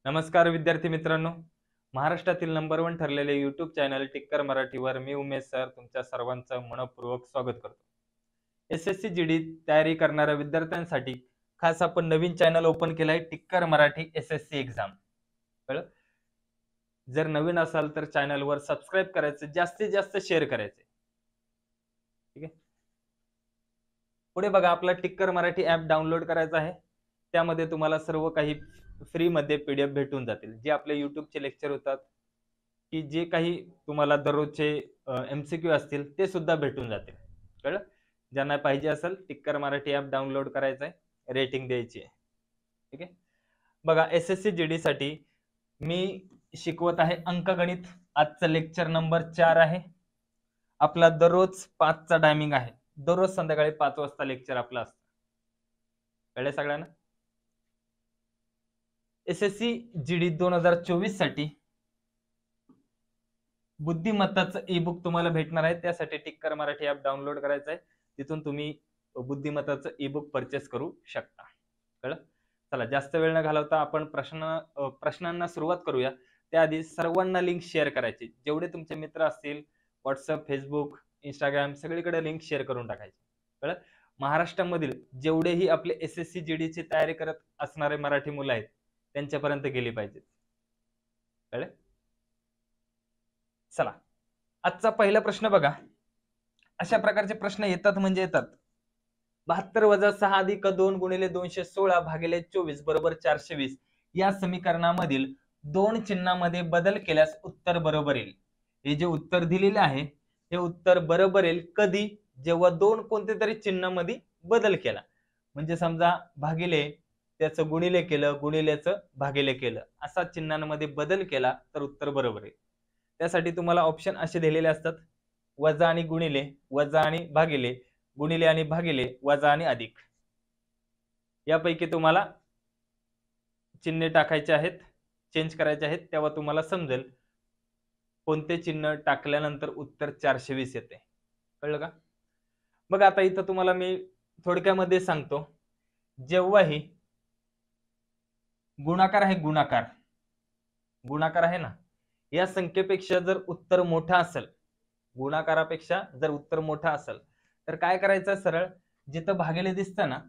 नमस्कार विद्यार्थी मित्रांनो, महाराष्ट्रातील नंबर 1 ठरलेले यूट्यूब चॅनल टिक्कर मराठीवर मी उमेश सर तुमच्या सर्वांचं मनपूर्वक स्वागत करतो. एसएससी जीडी तयारी करणाऱ्या विद्यार्थ्यांसाठी खास आपण नवीन चॅनल ओपन केलाय, टिक्कर मराठी एसएससी एक्झाम. कळलं? जर नवीन असाल तर चॅनलवर सबस्क्राईब करायचं, जास्तीत जास्त शेअर करायचे. ठीक आहे. पुढे बघा, आपला टिक्कर मराठी ॲप डाउनलोड करायचा आहे. त्यामध्ये तुम्हाला सर्व काही फ्री मध्ये पीडीएफ भेटून जातील. जे आपले यूट्यूबचे लेक्चर होतात की जे काही तुम्हाला दररोजचे एमसीक्यू असतील ते सुद्धा भेटून जातील. कळलं? ज्यांना पाहिजे असेल टिक्कर मराठी ॲप डाउनलोड करायचं आहे, रेटिंग द्यायची आहे. ठीक आहे. बघा, एसएससी जीडी साठी मी शिकवत आहे अंकगणित. आजचं लेक्चर नंबर 4 आहे. आपला दररोज 5 चा टायमिंग आहे. दररोज संध्याकाळी 5 वाजता लेक्चर आपलं असतं. कळले सगळ्यांना? एसएससी जीडी 2024 साठी बुद्धिमत्ताचं ई बुक तुम्हाला भेटणार आहे. त्यासाठी टिक्कर मराठी ॲप डाउनलोड करायचं आहे. तिथून तुम्ही बुद्धिमत्ताचं ई बुक परचेस करू शकता. कळलं? चला, जास्त वेळ न घालवता आपण प्रश्नांना सुरुवात करूया. त्याआधी सर्वांना लिंक शेअर करायची. जेवढे तुमचे मित्र असतील, व्हॉट्सअप, फेसबुक, इंस्टाग्राम सगळीकडे लिंक शेअर करून टाकायची. कळलं? महाराष्ट्रामधील जेवढेही आपले एसएससी जीडीची तयारी करत असणारे मराठी मुलं आहेत त्यांच्यापर्यंत गेली पाहिजेत. कळलं? चला, आजचा पहिला प्रश्न बघा. अशा प्रकारचे प्रश्न येतात म्हणजे येतात. 72 वजा 6 अधिक 2 गुणिले 216 भागिले 24 बरोबर 420 या समीकरणामधील दोन चिन्हामध्ये बदल केल्यास उत्तर बरोबर येईल. हे जे उत्तर दिलेले आहे हे उत्तर बरोबर येईल कधी? जेव्हा दोन कोणते तरी चिन्हामध्ये बदल केला. म्हणजे समजा भागिले त्याचं गुणिले केलं, गुणिलेचं भागिले केलं, असा चिन्हांमध्ये बदल केला तर उत्तर बरोबर येईल. त्यासाठी तुम्हाला ऑप्शन असे दिलेले असतात: वजा आणि गुणिले, वजा आणि भागिले, गुणिले आणि भागिले, वजा आणि अधिक. यापैकी तुम्हाला चिन्हे टाकायचे आहेत, चेंज करायचे आहेत. तेव्हा तुम्हाला समजेल कोणते चिन्ह टाकल्यानंतर उत्तर 420 येते. कळलं का? मग आता इथं तुम्हाला मी थोडक्यामध्ये सांगतो. जेव्हाही गुणाकार आहे, गुणाकार आहे ना, या संख्येपेक्षा जर उत्तर मोठा असेल, गुणाकारापेक्षा जर उत्तर मोठा असेल तर काय करायचं? सरळ जिथं भागिले दिसतं ना,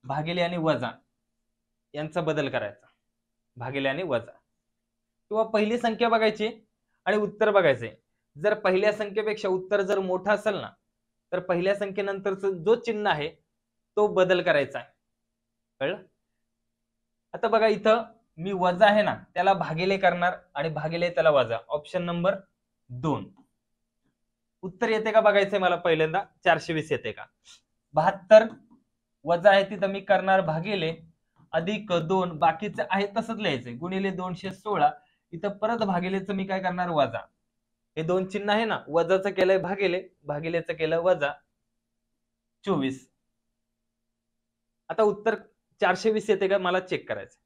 भागिले आणि वजा यांचा बदल करायचा. भागिले आणि वजा, किंवा पहिली संख्या बघायची आणि उत्तर बघायचे. जर पहिल्या संख्येपेक्षा उत्तर जर मोठा असेल ना तर पहिल्या संख्येनंतरचं जो चिन्ह आहे तो बदल करायचा आहे. कळलं? आता बघा, इथं मी वजा आहे ना त्याला भागिले करणार आणि भागिले त्याला वजा. Option number 2. उत्तर येते का बघायचंय मला पहिल्यांदा. 420 येते का? 72 वजा आहे तिथं मी करणार भागिले, अधिक 2 बाकीचं आहे तसंच लिहायचंय, गुणिले 216. इथं परत भागिलेचं मी काय करणार? वजा. हे दोन चिन्ह आहे ना, वजाचं केलंय भागिले, भागिलेचं केलं वजा. 24. आता उत्तर 420 येते का मला चेक करायचं.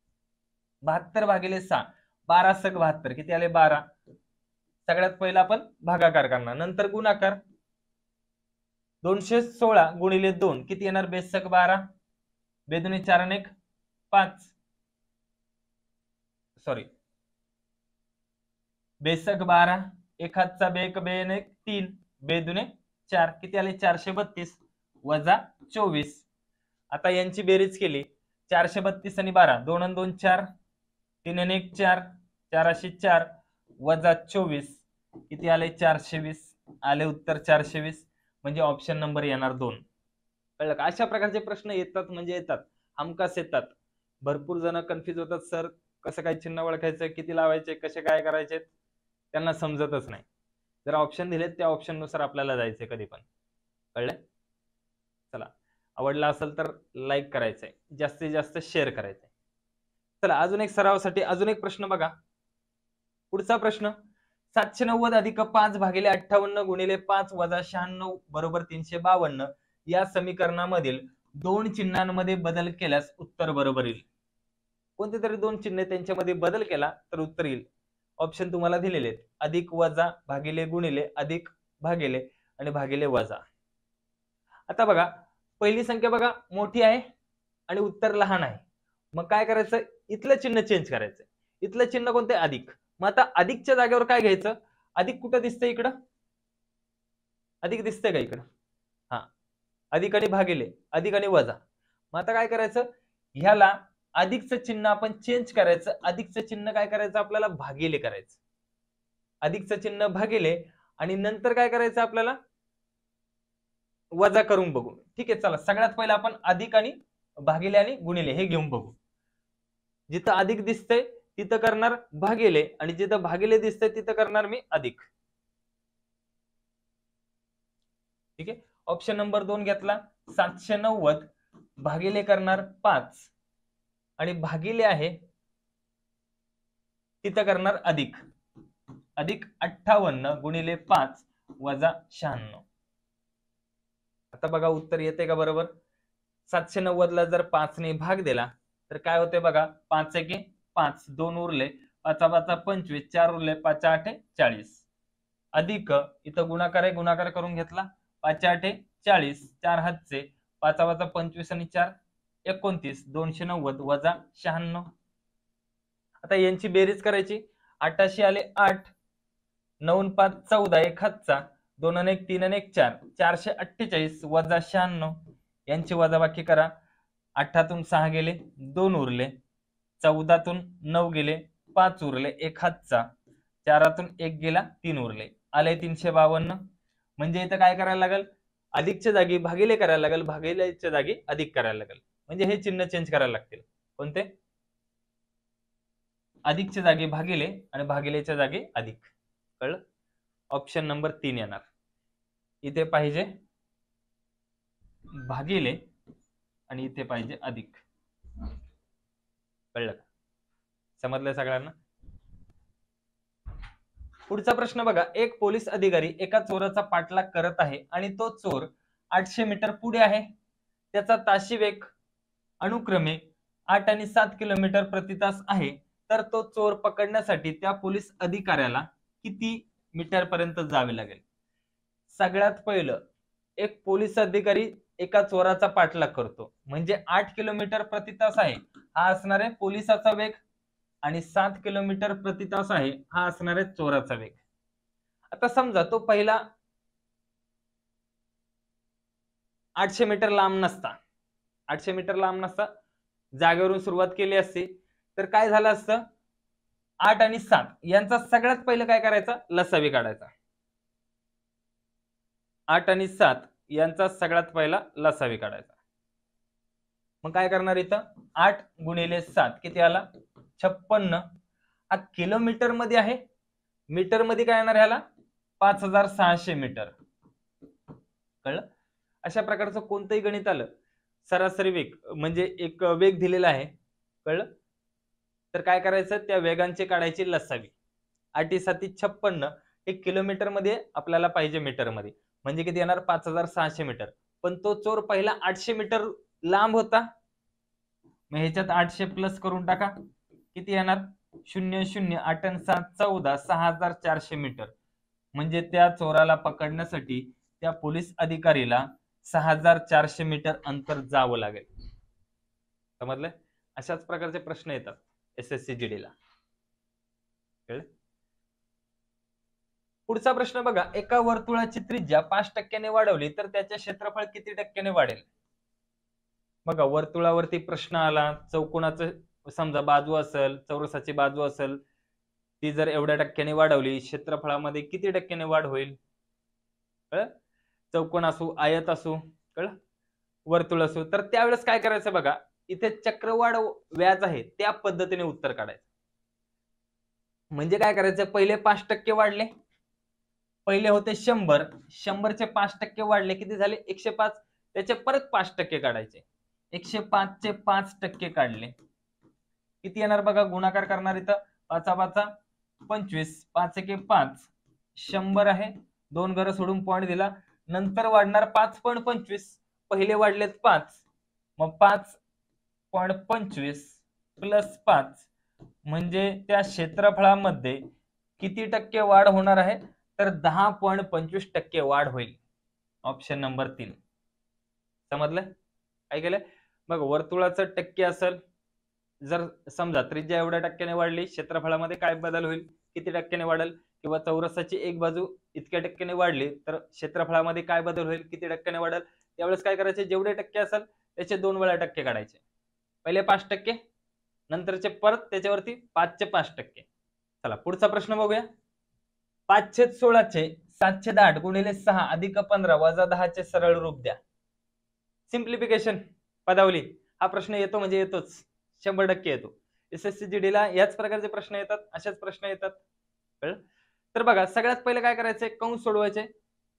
72 भागिले 6, 12 सक 72, किती आले? 12. सगळ्यात पहिला आपण भागाकार करणार, नंतर गुणाकार. 216 गुणिले 2 किती येणार? बेसक 12, बेदुने 4 आणि 1 5, सॉरी बेसक 12, एक हातचा बे, एक बे, 3, बेदुने 4, किती आले? 432 वजा 24. आता यांची बेरीज केली, 432 आणि 12, 2 आणि 2 4, 3 आणि 1 4, 4 अशी 4 वजा 24, किती आले? 420. आले उत्तर 420, म्हणजे ऑप्शन नंबर येणार 2. कळलं का? अशा प्रकारचे प्रश्न येतात म्हणजे येतात, हमखास येतात. भरपूर जण कन्फ्युज होतात, सर कसं काय चिन्ह ओळखायचं, किती लावायचे, कसे काय करायचे, त्यांना समजतच नाही. जर ऑप्शन दिलेत त्या ऑप्शन नुसार आपल्याला जायचंय कधी पण. कळलं? चला, आवडला असेल तर लाईक करायचंय, जास्तीत जास्त शेअर करायचंय. चला, अजून एक सरावासाठी अजून एक प्रश्न बघा. पुढचा प्रश्न: 790 अधिक 5 भागिले 58 गुणिले 5 वजा 96 बरोबर 352 या समीकरणामधील दोन चिन्हांमध्ये बदल केल्यास उत्तर बरोबर येईल. कोणते तरी दोन चिन्ह त्यांच्यामध्ये बदल केला तर उत्तर येईल. ऑप्शन तुम्हाला दिलेले आहेत: अधिक, वजा, भागिले, गुणिले, अधिक, भागिले आणि भागिले वजा. आता बघा, पहिली संख्या बघा मोठी आहे आणि उत्तर लहान आहे. मग काय करायचं? इथलं चिन्ह चेंज करायचं. इथलं चिन्ह कोणतं आहे? अधिक. मग आता अधिकच्या जागेवर काय घ्यायचं? अधिक कुठं दिसतंय? इकडं अधिक दिसतंय का इकडं? हा, अधिक आणि भागिले, अधिक आणि वजा. मग आता काय करायचं? ह्याला अधिकचं चिन्ह आपण चेंज करायचं. अधिकचं चिन्ह काय करायचं? आपल्याला भागिले करायचं. अधिकचं चिन्ह भागिले आणि नंतर काय करायचं आपल्याला? वजा करून बघू. ठीक आहे, चला सगळ्यात पहिला आपण अधिक आणि भागिले आणि गुणिले हे घेऊन बघू. जिथं अधिक दिसतंय तिथं करणार भागिले आणि जिथं भागिले दिसतंय तिथं करणार मी अधिक. ठीक आहे, ऑप्शन नंबर 2 घेतला. 790 भागिले करणार 5 आणि भागिले आहे तिथं करणार अधिक. अधिक 58 गुणिले 5 वजा 96. आता बघा उत्तर येते का बरोबर? 790 ला जर 5 ने भाग दिला तर काय होते बघा? 5 एके 5, 2 उरले, 5 5 25, 4 उरले, 5 8 40. अधिक इथं गुणाकार आहे, गुणाकार करून घेतला. 5 8 40, 4 हातचे, 5 5 25 आणि 4 29, 290 वजा 96. आता यांची बेरीज करायची. 88 आले 8, 9 5 14, 1 हातचा, 2 आणि 1 3 आणि 1 4, 448 वजा 96. यांची वजाबाकी करा. 8तून 6 गेले, 2 उरले, 14तून 9 गेले, 5 उरले, 1 हातचा, 4तून 1 गेला, 3 उरले, आले 352. म्हणजे इथं काय करायला लागेल? अधिकच्या जागी भागिले करायला लागेल, भागिलेच्या जागी अधिक करायला लागेल. म्हणजे हे चिन्ह चेंज करायला लागतील. कोणते? अधिकच्या जागी भागिले आणि भागिलेच्या जागी अधिक. कळलं? ऑप्शन नंबर 3 येणार. इथे पाहिजे भागिले आणि इथे पाहिजे अधिक. कळलं? समजलंय सगळ्यांना? पुढचा प्रश्न बघा. एक पोलीस अधिकारी एका चोराचा पाठलाग करत आहे आणि तो चोर 800 मीटर पुढे आहे. त्याचा ताशी वेग अनुक्रमे 8 आणि 7 किलोमीटर प्रति तास आहे. तर तो चोर पकडण्यासाठी त्या पोलीस अधिकाऱ्याला किती मीटर पर्यंत जावे लागेल? सगळ्यात पहिलं, एक पोलीस अधिकारी एका चोराचा पाठलाग करतो म्हणजे 8 किलोमीटर प्रति तास आहे, हा असणार आहे पोलिसाचा वेग, आणि 7 किलोमीटर प्रति तास आहे, हा असणार आहे चोराचा वेग. आता समजा तो पहिला 800 मीटर लांब नसता, 800 मीटर लांब नसता, जागेवरून सुरुवात केली असती तर काय झालं असतं? 8 आणि 7 यांचा सगळ्यात पहिलं काय करायचं? लसावी काढायचा. 8 आणि 7 यांचा सगळ्यात पहिला लसावी काढायचा. मग काय करणार इथं? 8 गुणिले 7 किती आला? 56. हा किलोमीटर मध्ये आहे, मीटर मध्ये काय येणार ह्याला? 5600 मीटर. कळलं? अशा प्रकारचं कोणतंही गणित आलं, सरासरी वेग म्हणजे एक वेग दिलेला आहे, कळलं, तर काय करायचं? त्या वेगांचे काढायची लसावी. 8 7 56 हे किलोमीटर मध्ये आपल्याला पाहिजे मीटर मध्ये, म्हणजे किती येणार? 5600 मीटर. पण तो चोर पहिला 800 मीटर लांब होता, मग ह्याच्यात 800 प्लस करून टाका, किती येणार? 0 0 8 आणि 7 14, 6400 मीटर. म्हणजे त्या चोराला पकडण्यासाठी त्या पोलीस अधिकारीला 6400 मीटर अंतर जावं लागेल. समजलंय? अशाच प्रकारचे प्रश्न येतात SSC GD ला. पुढचा प्रश्न बघा. एका वर्तुळाची त्रिज्या 5% वाढवली तर त्याचे क्षेत्रफळ किती टक्क्याने वाढेल? बघा, वर्तुळावरती प्रश्न आला, चौकोनाचं समजा बाजू असेल, चौरसाची बाजू असेल, ती जर एवढ्या टक्क्याने वाढवली, क्षेत्रफळामध्ये किती टक्क्याने वाढ होईल? कळलं? चौकोन असू, आयत असू, कळलं, वर्तुळ असू, तर त्यावेळेस काय करायचं बघा, इथे चक्रवाढ व्याज आहे त्या पद्धतीने उत्तर काढायचं. म्हणजे काय करायचं? पहिले 5% वाढले, पहिले होते 100, 100 चे 5% वाढले, किती झाले? 105. त्याचे परत 5% काढायचे, 105 चे 5% काढले, किती येणार बघा? गुणाकार करणार इथं, 5 5 25, 5 1 5, 100 आहे, 2 घरं सोडून पॉईंट दिला, नंतर वाढणार 5.25, पहिले वाढलेत 5, मग 5.25 प्लस 5 म्हणजे त्या क्षेत्रफळामध्ये किती टक्के वाढ होणार आहे? तर 10.25% वाढ होईल. Option number 3. समजलं? काय केलंय? मग वर्तुळाचं टक्के असेल जर समजा त्रिज्या एवढ्या टक्क्याने वाढली, क्षेत्रफळामध्ये काय बदल होईल, किती टक्क्याने वाढेल, किंवा चौरसाची एक बाजू इतक्या टक्क्याने वाढली तर क्षेत्रफळामध्ये काय बदल होईल, किती टक्क्याने वाढेल. त्यावेळेस काय करायचे, जेवढे टक्के असेल त्याचे 2 वेळा टक्के काढायचे. पहिले 5%, नंतरचे परत त्याच्यावरती 5 चे 5%. चला पुढचा प्रश्न बघूया. 5/16 7/8 गुणिले 6 अधिक 15 वजा 10 चे सरळ रूप द्या. सिंप्लिफिकेशन पदावली. हा प्रश्न येतो म्हणजे येतोच, 100% येतो. SSCGD ला याच प्रकारचे प्रश्न येतात, अशाच प्रश्न येतात. कळलं? तर बघा, सगळ्यात पहिले काय करायचंय, कंस सोडवायचे.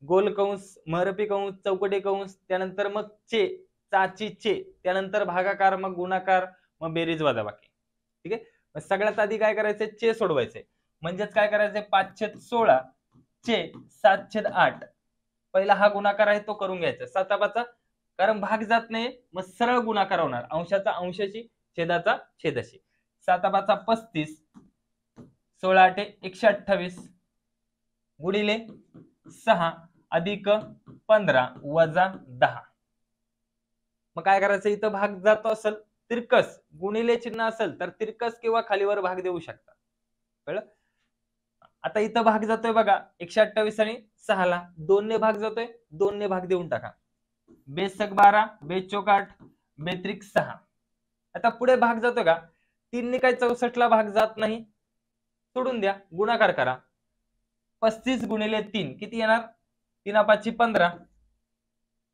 गोल कंस, महिरपी कंस, चौकटी कंस, त्यानंतर मग चे, चाची चे, त्यानंतर भागाकार, मग गुणाकार, मग बेरीज वजाबाकी. ठीक आहे. मग सगळ्यात आधी काय करायचंय, चे सोडवायचे. म्हणजेच काय करायचंय, 5/16 चे 7/8. पहिला हा गुणाकार आहे तो करून घ्यायचा, 7/5, कारण भाग जात नाही, मग सरळ गुणाकार होणार, अंशाचा अंशाशी, छेदाचा छेदाशी. 7/5 35, 16 128 गुणिले 6 अधिक 15 वजा 10. मग काय करायचं, इथं भाग जातो असेल तिरकस, गुणिले चिन्ह असेल तर तिरकस किंवा खालीवर भाग देऊ शकता. कळलं? आता इथं भाग जातोय बघा, 128 आणि 6 ला 2 ने भाग जातोय, 2 ने भाग देऊन टाका. बेसक 12, बेचोक 8, बेत्रिक 6. आता पुढे भाग जातो का, 3 ने काय 64 ला भाग जात नाही, सोडून द्या, गुणाकार करा. 35 गुणिले 3 किती येणार, 3×5 15,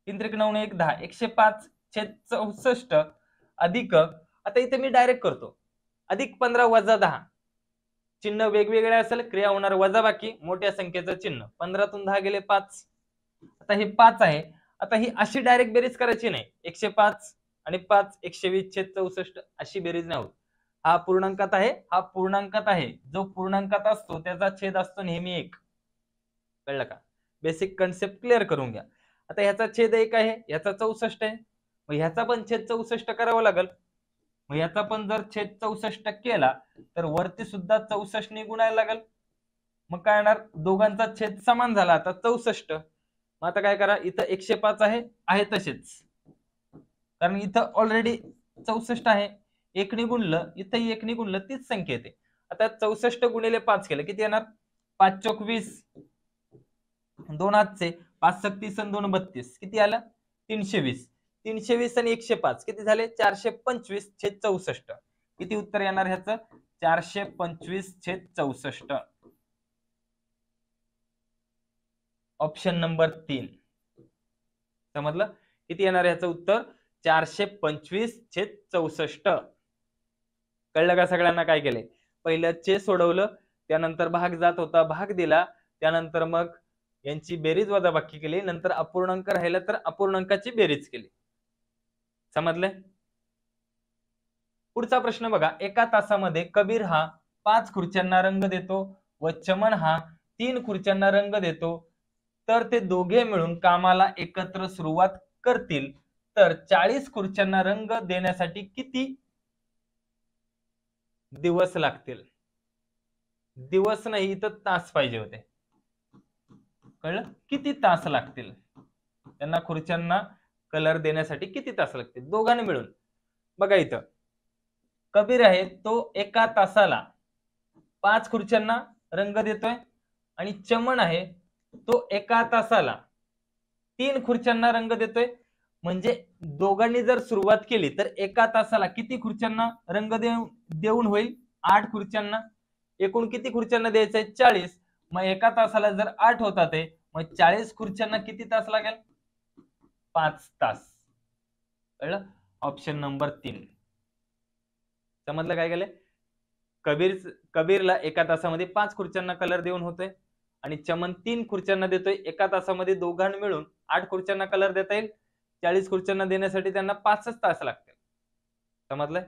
3 9 1 10, 105/64 अधिक, आता इथे मी डायरेक्ट करतो, अधिक 15 वजा 10. चिन्ह वेगवेगळे असेल, क्रिया होणार वजाबाकी, मोठ्या संख्येचं चिन्ह. 15 तून 10 गेले 5. आता हे 5 आहे. आता ही अशी डायरेक्ट बेरीज करायची नाही, 105 आणि 5 120/64 अशी बेरीज नाही होत. हा पूर्णांकात आहे, हा पूर्णांकात आहे. जो पूर्णांकात असतो त्याचा छेद असतो नेहमी 1. कळलं का? बेसिक कन्सेप्ट क्लिअर करून घ्या. आता ह्याचा छेद 1 आहे, ह्याचा 64 आहे, मग ह्याचा पण छेद 64 करावा लागेल. मग याचा पण जर छेद 64 केला तर वरती सुद्धा 64 ने गुणायला लागेल. मग काय येणार, दोघांचा छेद समान झाला आता 64. मग आता काय करा, इथं 105 आहे तसेच, कारण इथं ऑलरेडी 64 आहे. 1 ने गुणलं, इथंही 1 ने गुणलं, तीच संख्या येते. आता 64 गुणिले 5 केलं किती येणार, 5 चोक 20, 2 हातचे 5 सक 30 आणि 2 32 किती आलं, 320. 320 आणि 105 किती झाले, 425/64. किती उत्तर येणार ह्याचं, 425/64. Option number 3. समजलं? किती येणार ह्याचं उत्तर, 425/64. कळलं का सगळ्यांना काय केलंय, पहिलं चे सोडवलं, त्यानंतर भाग जात होता, भाग दिला, त्यानंतर मग यांची बेरीज वजाबाकी केली, नंतर अपूर्णांक राहिला तर अपूर्णांकाची बेरीज केली. समजले? पुढचा प्रश्न बघा, एका तासामध्ये कबीर हा 5 खुर्च्यांना रंग देतो व चमन हा 3 खुर्च्यांना रंग देतो, तर ते दोघे मिळून कामाला एकत्र सुरुवात करतील, तर 40 खुर्च्यांना रंग देण्यासाठी किती दिवस लागतील. दिवस नाही, इथं तास पाहिजे होते. कळलं? किती तास लागतील त्यांना खुर्च्यांना कलर देण्यासाठी, किती तास लागतील दोघांनी मिळून. बघा इथं कबीर आहे तो एका तासाला 5 खुर्च्यांना रंग देतोय, आणि चमन आहे तो एका तासाला 3 खुर्च्यांना रंग देतोय. म्हणजे दोघांनी जर सुरुवात केली तर एका तासाला किती खुर्च्यांना रंग देऊन होईल, 8 खुर्च्यांना. एकूण किती खुर्च्यांना द्यायचंय, 40. मग एका तासाला जर 8 होतात आहे, मग 40 खुर्च्यांना किती तास लागेल, 5 तास. कळलं? Option number 3. समजलं काय केलंय, कबीरला एका तासामध्ये 5 खुर्च्यांना कलर देऊन होतोय, आणि चमन 3 खुर्च्यांना देतोय. एका तासामध्ये दोघांनी मिळून 8 खुर्च्यांना कलर देता येईल, 40 खुर्च्यांना देण्यासाठी त्यांना 5च तास लागतील. समजलंय?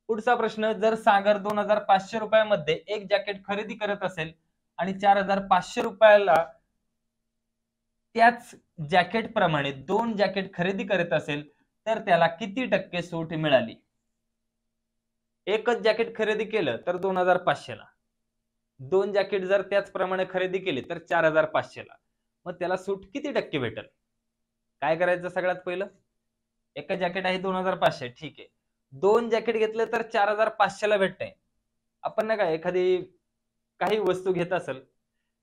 पुढचा प्रश्न, जर सागर 2500 रुपयामध्ये एक जॅकेट खरेदी करत असेल आणि 4500 रुपयाला त्याच जॅकेट प्रमाणे 2 जॅकेट खरेदी करत असेल, तर त्याला किती टक्के सूट मिळाली. एकच जॅकेट खरेदी केलं तर 2500 ला, 2 जॅकेट जर त्याचप्रमाणे खरेदी केली तर 4500 ला, मग त्याला सूट किती टक्के भेटेल. काय करायचं, सगळ्यात पहिलं एक जॅकेट आहे 2500, ठीक आहे. 2 जॅकेट घेतले तर 4500 ला भेटतंय. आपण ना काय एखादी काही वस्तू घेत असेल,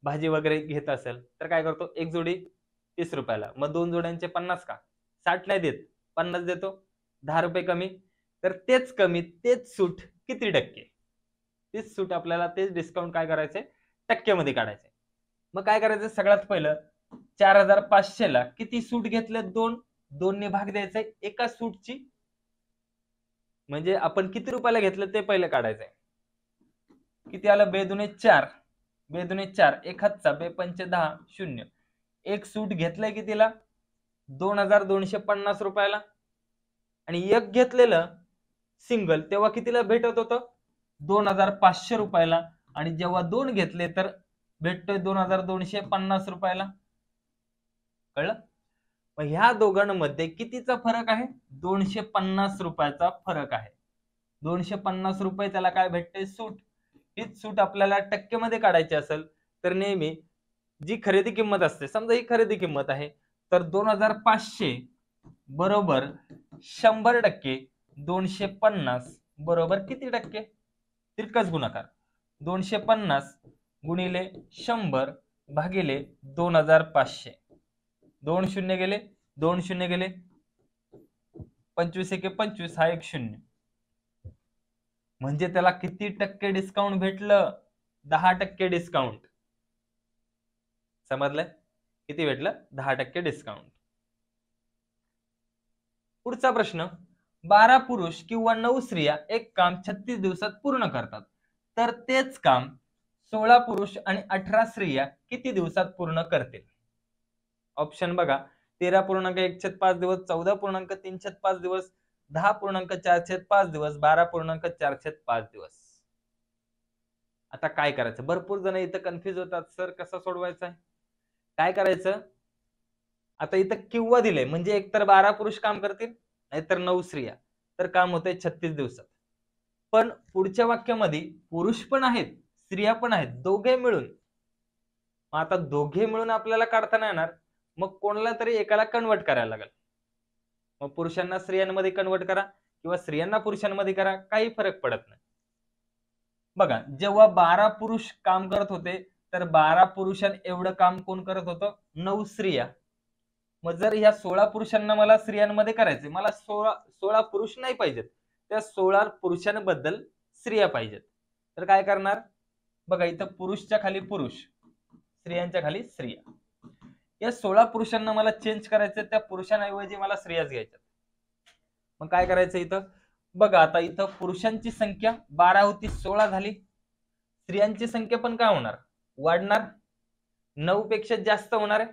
भाजी वगैरे घेत असेल, तर काय करतो, एक जोडी 30 रुपयाला, मग 2 जोड्यांचे 50 का? 60 नाही देत, 50 देतो, 10 रुपये कमी. तर तेच कमी, तेच सूट किती टक्के? तीच सूट आपल्याला, तेच डिस्काउंट काय करायचंय, टक्क्यामध्ये काढायचंय. मग काय करायचं, सगळ्यात पहिलं 4500 ला किती सूट घेतले? 2 ने भाग द्यायचा एका सूटची. म्हणजे आपण किती रुपयाला घेतलं ते पहिलं काढायचंय. किती आलं? 2 दुणे 4, 2 दुणे 4, एक हातचा, 2 पंचे 10, 0. एक सूट घेतलंय कितीला? 2250 रुपयाला. आणि एक घेतलेलं सिंगल तेव्हा कितीला भेटत होतं? 2500 रुपयाला. आणि जेव्हा 2 घेतले तर भेटतोय 2250 रुपयाला. कळलं? मग ह्या दोघांमध्ये कितीचा फरक आहे? 250 रुपयाचा फरक आहे. 250 रुपये त्याला काय भेटते? सूट. हीच सूट आपल्याला टक्केमध्ये काढायची असेल तर नेहमी जी खरेदी किंमत असते, समजा ही खरेदी किंमत आहे, तर 2500 बरोबर 100%, 250 बरोबर किती टक्के? तिरकस गुणाकार. 250 गुणिले 100 भागिले 2500. 2 शून्य गेले, 2 शून्य गेले, 25 एके 25, हा एक शून्य. म्हणजे त्याला किती टक्के डिस्काउंट भेटलं? 10% डिस्काउंट. समजलंय? किती भेटलं? 10% डिस्काउंट. पुढचा प्रश्न, 12 पुरुष किंवा 9 स्त्रिया एक काम 36 दिवसात पूर्ण करतात, तर तेच काम 16 पुरुष आणि 18 स्त्रिया किती दिवसात पूर्ण करतील? ऑप्शन बघा, 13.1/5 दिवस, 14.3/5 दिवस, 10.4/5 दिवस, 12.4/5 दिवस. आता काय करायचं? भरपूर जण इथं कन्फ्युज होतात, सर कसं सोडवायचं आहे? काय करायचं? आता इथं किंवा दिलंय, म्हणजे एकतर 12 पुरुष काम करतील, नाहीतर 9 स्त्रिया, तर काम होतंय 36 दिवसात. पण पुढच्या वाक्यामध्ये पुरुष पण आहेत, स्त्रिया पण आहेत, दोघे मिळून. आता दोघे मिळून आपल्याला काढता नाही येणार, मग कोणाला तरी एकाला कन्वर्ट करायला लागेल. मग पुरुषांना स्त्रियांमध्ये कन्वर्ट करा किंवा स्त्रियांना पुरुषांमध्ये करा, काही फरक पडत नाही. बघा, जेव्हा 12 पुरुष काम करत होते, तर 12 पुरुषां एवढं काम कोण करत होतं? 9 स्त्रिया. मग जर ह्या 16 पुरुषांना मला स्त्रियांमध्ये करायचे, मला 16 पुरुष नाही पाहिजेत, त्या 16 पुरुषांबद्दल स्त्रिया पाहिजेत. तर काय करणार? बघा, इथं पुरुषच्या खाली पुरुष, स्त्रियांच्या खाली स्त्रिया. या 16 पुरुषांना मला चेंज करायचं, त्या पुरुषांऐवजी मला स्त्रियाच घ्यायच्या. मग काय करायचं इथं? बघा, आता इथं पुरुषांची संख्या 12 होती, 16 झाली. स्त्रियांची संख्या पण काय होणार? वाढणार, 9 पेक्षा जास्त होणार आहे.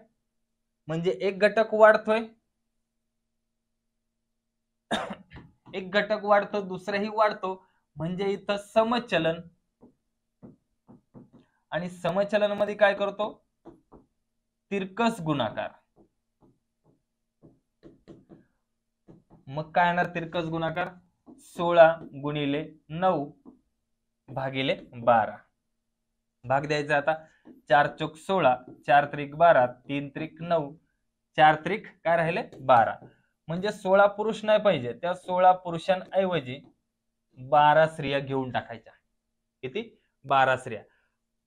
म्हणजे एक घटक वाढतोय, एक घटक वाढतो, दुसराही वाढतो, म्हणजे इथं समचलन. आणि समचलन मध्ये काय करतो? तिरकस गुणाकार. मग काय येणार तिरकस गुणाकार? 16 गुणिले 9 भागिले 12. भाग द्यायचा आता, 4 चोक 16, 4 त्रिक 12, 3 त्रिक 9, 4 त्रिक काय राहिले? 12. म्हणजे 16 पुरुष नाही पाहिजे, त्या 16 पुरुषांऐवजी 12 स्त्रिया घेऊन टाकायच्या. किती? 12 स्त्रिया.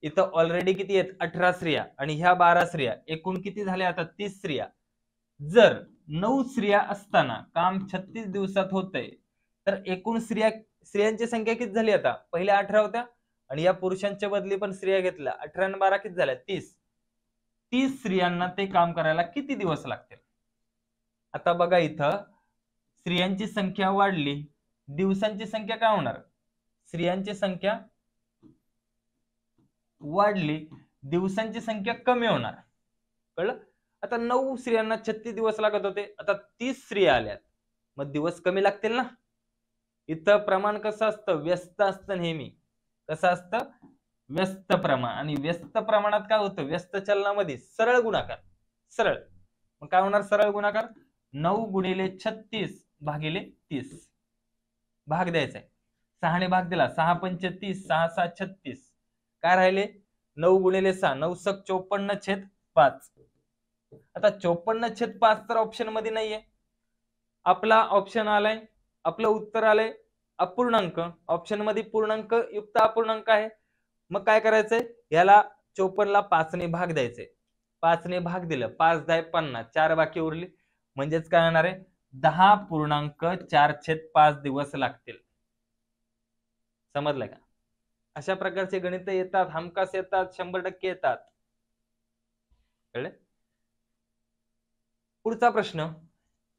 इथं ऑलरेडी किती आहेत? 18 स्त्रिया, आणि ह्या 12 स्त्रिया, एकूण किती झाल्या आता? 30 स्त्रिया. जर 9 स्त्रिया असताना काम 36 दिवसात होतंय, तर एकूण स्त्रियांची संख्या किती झाली? आता पहिल्या 18 होत्या, आणि या पुरुषांच्या बदली पण स्त्रिया घेतल्या, 18 आणि 12 किती झाल्या? 30. 30 स्त्रियांना ते काम करायला किती दिवस लागतील? आता बघा, इथं स्त्रियांची संख्या वाढली, दिवसांची संख्या काय होणार? स्त्रियांची संख्या वाढली, दिवसांची संख्या कमी होणार. कळलं? आता 9 स्त्रियांना 36 दिवस लागत होते, आता 30 स्त्रिया आल्यात, मग दिवस कमी लागतील ना. इथं प्रमाण कसं असतं? व्यस्त असतं नेहमी. कसं असतं? व्यस्त प्रमाण. आणि व्यस्त प्रमाणात काय होतं? व्यस्त चलनामध्ये सरळ गुणाकार. सरळ. मग काय होणार सरळ गुणाकार? 9 गुणिले 36 भागिले 30. भाग द्यायचा आहे, 6 ने भाग दिला, 6 पंचे 30, 6 6 36. काय राहिले? 9 गुणिले 6, 9 सक 54/5. आता 54/5 तर ऑप्शन मध्ये नाहीये. आपला ऑप्शन आलाय, आपलं उत्तर आलंय अपूर्णांक. ऑप्शन मध्ये पूर्णांक युक्त अपूर्णांक आहे. मग काय करायचंय, याला 54 ला 5 ने भाग द्यायचे. 5 ने भाग दिलं, 5 10 50, 4 बाकी उरली, म्हणजेच काय होणार आहे 10.4/5 दिवस लागतील. समजलंय का? अशा प्रकारचे गणित येतात, हमखास येतात, 100% येतात. कळले? पुढचा प्रश्न,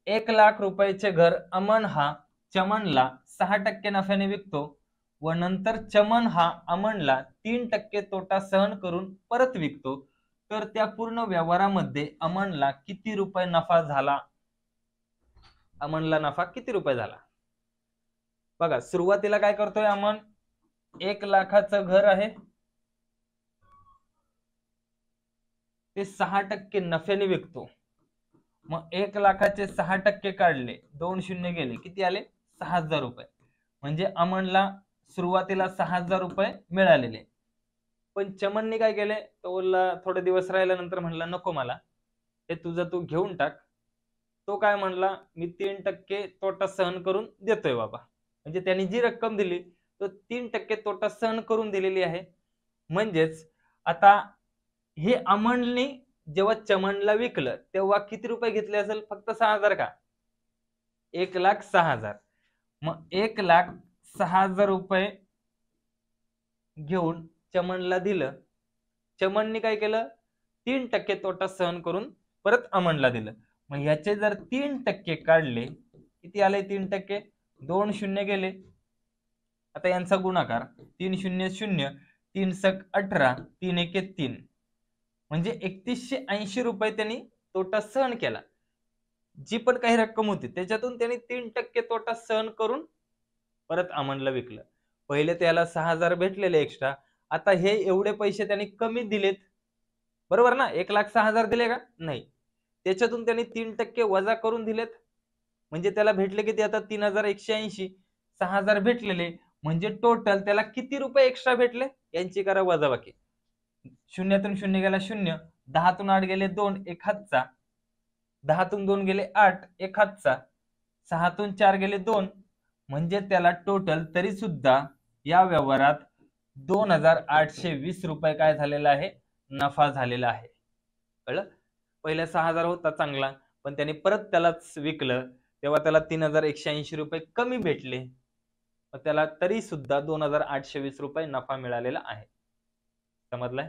1 लाख रुपयाचे घर अमन हा चमनला 6% नफ्याने विकतो व नंतर चमन हा अमनला 3% तोटा सहन करून परत विकतो, तर त्या पूर्ण व्यवहारामध्ये अमनला किती रुपये नफा झाला? अमनला नफा किती रुपये झाला? बघा, सुरुवातीला काय करतोय अमन, 1 लाखाचं घर आहे, ते 6% नफ्याने विकतो. मग 1 लाखाचे 6% काढले, 2 शून्य गेले, किती आले 6,000 रुपये. म्हणजे अमनला सुरुवातीला 6,000 रुपये मिळालेले. पण चमनने काय केले, तो बोलला थोडे दिवस राहिल्यानंतर म्हणला नको मला, हे तुझं तू घेऊन टाक. तो काय म्हणला, मी 3% तोटा सहन करून देतोय बाबा. म्हणजे त्यांनी जी रक्कम दिली तो 3% तोटा सहन करून दिलेली आहे. म्हणजेच आता हे अमनने जेव्हा चमनला विकलं तेव्हा किती रुपये घेतले असेल, फक्त 6,000 का? 1,06,000. मग 1,06,000 रुपये घेऊन चमनला दिलं. चमनने काय केलं, 3% तोटा सहन करून परत अमनला दिलं. मग ह्याचे जर 3% काढले, किती आले 3%? 2 शून्य गेले. आता यांचा गुणाकार 3 शून्य 0, 3 सक 18, 3 एके 3, म्हणजे 3180 रुपये त्यांनी तोटा सहन केला. जी पण काही रक्कम होती त्याच्यातून त्यांनी 3% तोटा सहन करून परत अमनला विकलं. पहिले त्याला 6,000 भेटलेले एक्स्ट्रा, आता हे एवढे पैसे त्यांनी कमी दिलेत, बरोबर ना? 1,06,000 दिले का? नाही, त्याच्यातून त्यांनी 3% वजा करून दिलेत. म्हणजे त्याला भेटले किती आता 3,180. 6,000 भेटलेले म्हणजे टोटल त्याला किती रुपये एक्स्ट्रा भेटले यांची करा वजाबाकी. शून्यातून शून्य गेला 0, 10तून 8 गेले 2, 1 हातचा, 10तून 2 गेले 8, 1 हातचा, 6तून 4 गेले 2, म्हणजे त्याला टोटल तरी सुद्धा या व्यवहारात 2,820 रुपये काय झालेला आहे, नफा झालेला आहे. कळलं? पहिल्या 6,000 होता चांगला, पण त्याने परत त्यालाच विकलं तेव्हा त्याला 3,180 रुपये कमी भेटले, त्याला तरी सुद्धा 2,820 रुपये नफा मिळालेला आहे. समजलाय?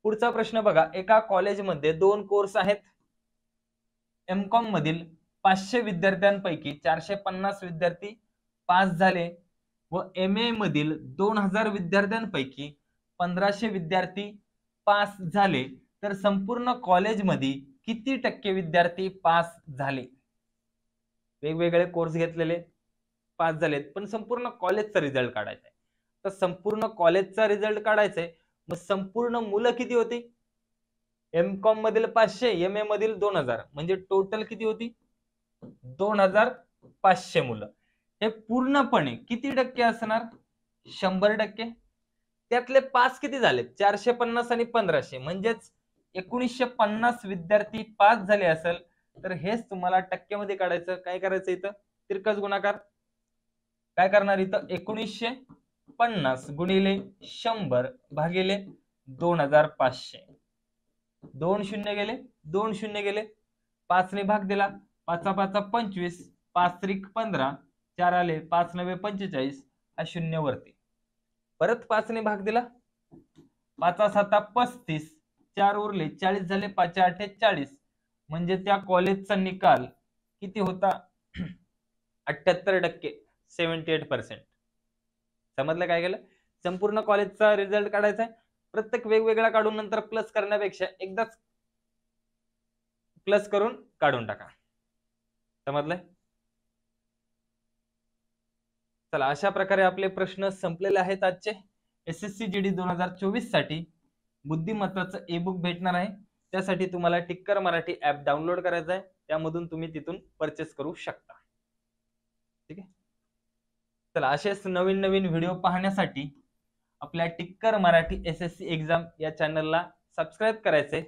पुढचा प्रश्न बघा, एका कॉलेजमध्ये 2 कोर्स आहेत. एमकॉम मधील 500 विद्यार्थ्यांपैकी 450 विद्यार्थी पास झाले व एमए मधील 2,000 विद्यार्थ्यांपैकी 1,500 विद्यार्थी पास झाले, तर संपूर्ण कॉलेजमध्ये किती टक्के विद्यार्थी पास झाले? वेगवेगळे कोर्स घेतलेले पास झालेत, पण संपूर्ण कॉलेजचा रिझल्ट काढायचा आहे. तर संपूर्ण कॉलेजचा रिझल्ट काढायचा आहे, मग संपूर्ण मुलं किती होती? एमकॉम मधील 500, एमए मधील 2,000, म्हणजे टोटल किती होती? 2,500 मुलं. हे पूर्णपणे किती टक्के असणार? 100%. त्यातले पास किती झाले? 450 आणि 1,500, म्हणजेच 1,950 विद्यार्थी पास झाले असेल, तर हेच तुम्हाला टक्क्यामध्ये काढायचं. काय करायचं इथं? तिरकस गुणाकार. काय करणार इथं? 1,950 गुणिले 100 भागिले 2,500. 2 शून्य गेले, 2 शून्य गेले, 5 ने भाग दिला, 5 5 25, 5 त्रिक 15, 4 आले, 5 9 45, हा शून्य वरती. परत 5 ने भाग दिला, 5 7 35, 4 उरले, 40 झाले, 5 8 40, म्हणजे त्या कॉलेजचा निकाल किती होता? 78%, 78%. समजलं काय केलं? संपूर्ण कॉलेजचा रिझल्ट काढायचा आहे. प्रत्येक वेगवेगळा काढून नंतर प्लस करण्यापेक्षा एकदाच प्लस करून काढून टाका. समजलंय? चला, अशा प्रकारे आपले प्रश्न संपलेले आहेत आजचे. एसएससी जीडी 2024 साठी बुद्धिमत्ताचं ई बुक भेटणार आहे. त्यासाठी तुम्हाला टिक्कर मराठी ऍप डाउनलोड करायचं आहे, त्यामधून तुम्ही तिथून परचेस करू शकता. ठीक आहे? चला, असेच नवीन नवीन व्हिडिओ पाहण्यासाठी आपल्या टिक्कर मराठी एसएससी एक्झाम या चॅनलला सबस्क्राईब करायचंय.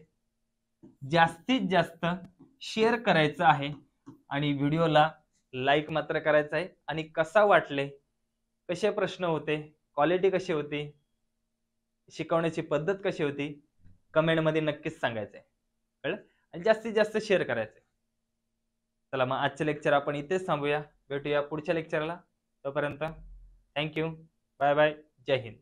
जास्तीत जास्त शेअर करायचं आहे आणि व्हिडिओला लाईक मात्र करायचं आहे. आणि कसा वाटले, कसे प्रश्न होते, क्वालिटी कशी होती, शिकवण्याची पद्धत कशी होती, कमेंटमध्ये नक्कीच सांगायचं आहे. कळलं? आणि जास्तीत जास्त शेअर करायचं. चला मग आजचे लेक्चर आपण इथेच थांबूया. भेटूया पुढच्या लेक्चरला. तोपर्यंत थँक्यू. Bye bye. जय हिंद.